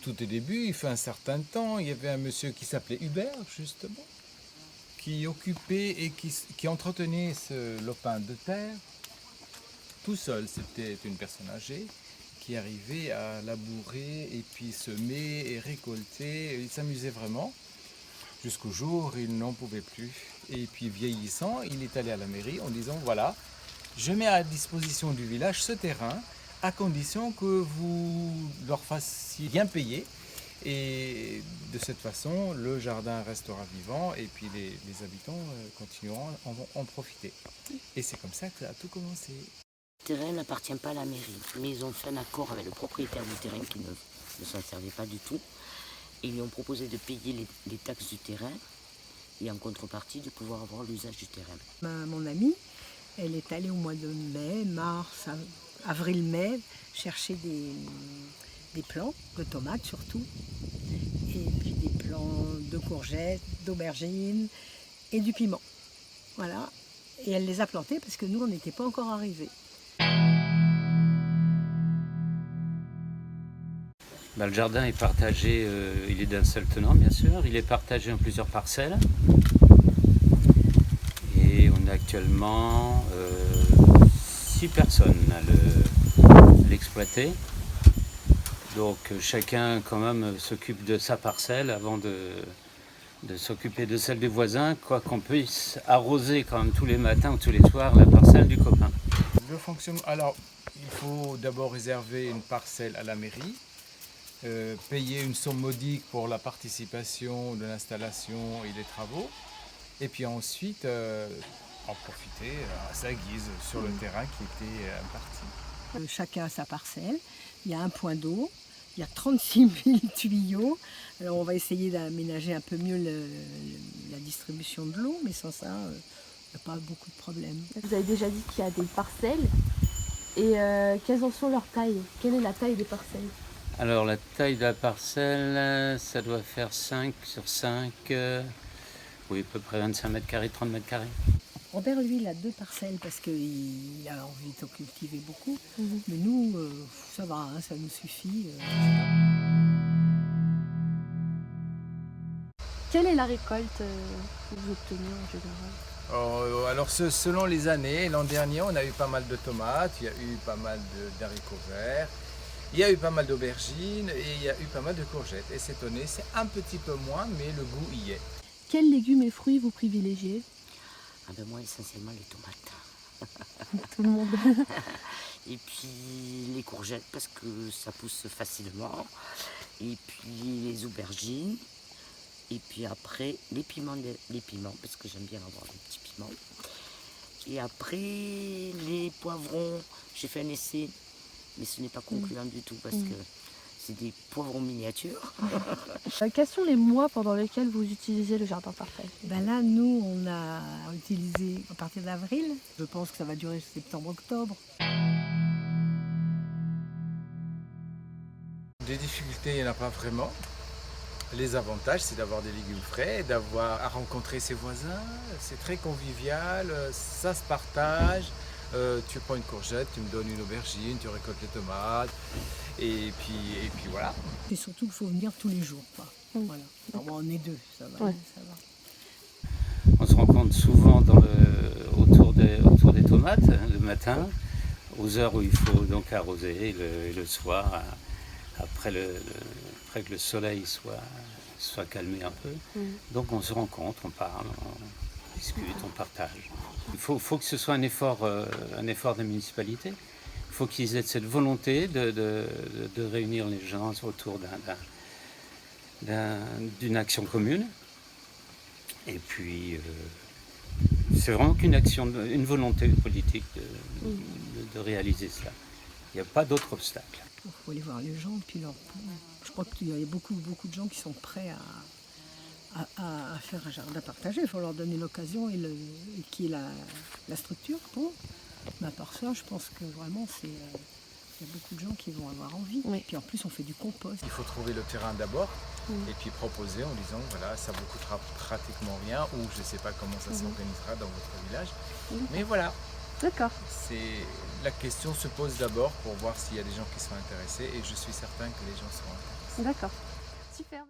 tout au début, il fait un certain temps, il y avait un monsieur qui s'appelait Hubert, justement, qui occupait et qui entretenait ce lopin de terre tout seul. C'était une personne âgée qui arrivait à labourer et puis semer et récolter. Il s'amusait vraiment jusqu'au jour où il n'en pouvait plus. Et puis vieillissant, il est allé à la mairie en disant voilà, je mets à disposition du village ce terrain à condition que vous leur fassiez bien payer. Et de cette façon, le jardin restera vivant et puis les habitants continueront à en profiter. Et c'est comme ça que ça a tout commencé. Le terrain n'appartient pas à la mairie, mais ils ont fait un accord avec le propriétaire du terrain qui ne s'en servait pas du tout. Et ils lui ont proposé de payer les taxes du terrain et en contrepartie de pouvoir avoir l'usage du terrain. Mon amie, elle est allée au mois de mai, mars, avril-mai, chercher des plants de tomates surtout, et puis des plants de courgettes, d'aubergines et du piment. Voilà. Et elle les a plantés parce que nous, on n'était pas encore arrivés. Le jardin est partagé, il est d'un seul tenant bien sûr, il est partagé en plusieurs parcelles. Et on a actuellement 6 personnes à l'exploiter. Donc chacun quand même s'occupe de sa parcelle avant de s'occuper de celle des voisins, quoi qu'on puisse arroser quand même tous les matins ou tous les soirs la parcelle du copain. Le fonctionnement, alors il faut d'abord réserver une parcelle à la mairie, payer une somme modique pour la participation de l'installation et des travaux, et puis ensuite en profiter à sa guise sur le terrain qui était imparti. Chacun a sa parcelle, il y a un point d'eau, il y a 36 000 tuyaux. Alors on va essayer d'aménager un peu mieux la distribution de l'eau, mais sans ça, il n'y a pas beaucoup de problèmes. Vous avez déjà dit qu'il y a des parcelles, et quelles en sont leurs tailles? Quelle est la taille des parcelles? Alors la taille de la parcelle, ça doit faire 5 sur 5, oui à peu près 25 mètres carrés, 30 mètres carrés. Robert, lui, il a 2 parcelles parce qu'il a envie de cultiver beaucoup. Mais nous, ça va, hein, ça nous suffit. Quelle est la récolte que vous obtenez en général? Alors selon les années, l'an dernier on a eu pas mal de tomates, il y a eu pas mal d'haricots verts, il y a eu pas mal d'aubergines et il y a eu pas mal de courgettes. Et cette année c'est un petit peu moins, mais le goût y est. Quels légumes et fruits vous privilégiez? Moi essentiellement les tomates. Tout le monde. Et puis les courgettes parce que ça pousse facilement. Et puis les aubergines. Et puis après les piments parce que j'aime bien avoir des petits piments. Et après les poivrons, j'ai fait un essai, mais ce n'est pas concluant du tout parce que c'est des poivrons miniatures. Quels sont les mois pendant lesquels vous utilisez le jardin parfait? Ben là, nous, on a utilisé à partir d'avril. Je pense que ça va durer septembre-octobre. Des difficultés, il n'y en a pas vraiment. Les avantages, c'est d'avoir des légumes frais, d'avoir à rencontrer ses voisins. C'est très convivial, ça se partage. Tu prends une courgette, tu me donnes une aubergine, tu récoltes les tomates. Et puis voilà. Et surtout qu'il faut venir tous les jours, quoi. Voilà. Alors, bon, on est 2, ça va, Ouais. ça va. On se rencontre souvent autour des tomates le matin, aux heures où il faut donc arroser, et le soir, après que le soleil soit calmé un peu. Donc on se rencontre, on parle, on discute, on partage. Il faut que ce soit un effort de la municipalité. Il faut qu'ils aient cette volonté de réunir les gens autour d'une action commune. Et puis, c'est vraiment une volonté politique de réaliser ça. Il n'y a pas d'autre obstacle. Il faut aller voir les gens. Puis je crois qu'il y a beaucoup de gens qui sont prêts à faire un jardin partagé. Il faut leur donner l'occasion et qui est la structure pour. Mais à part ça, je pense que vraiment, il y a beaucoup de gens qui vont avoir envie. Oui. Puis en plus, on fait du compost. Il faut trouver le terrain d'abord et puis proposer en disant voilà, ça vous coûtera pratiquement rien ou je ne sais pas comment ça s'organisera dans votre village. Mais voilà, D'accord. c'est la question se pose d'abord pour voir s'il y a des gens qui sont intéressés et je suis certain que les gens seront intéressés. D'accord. Super.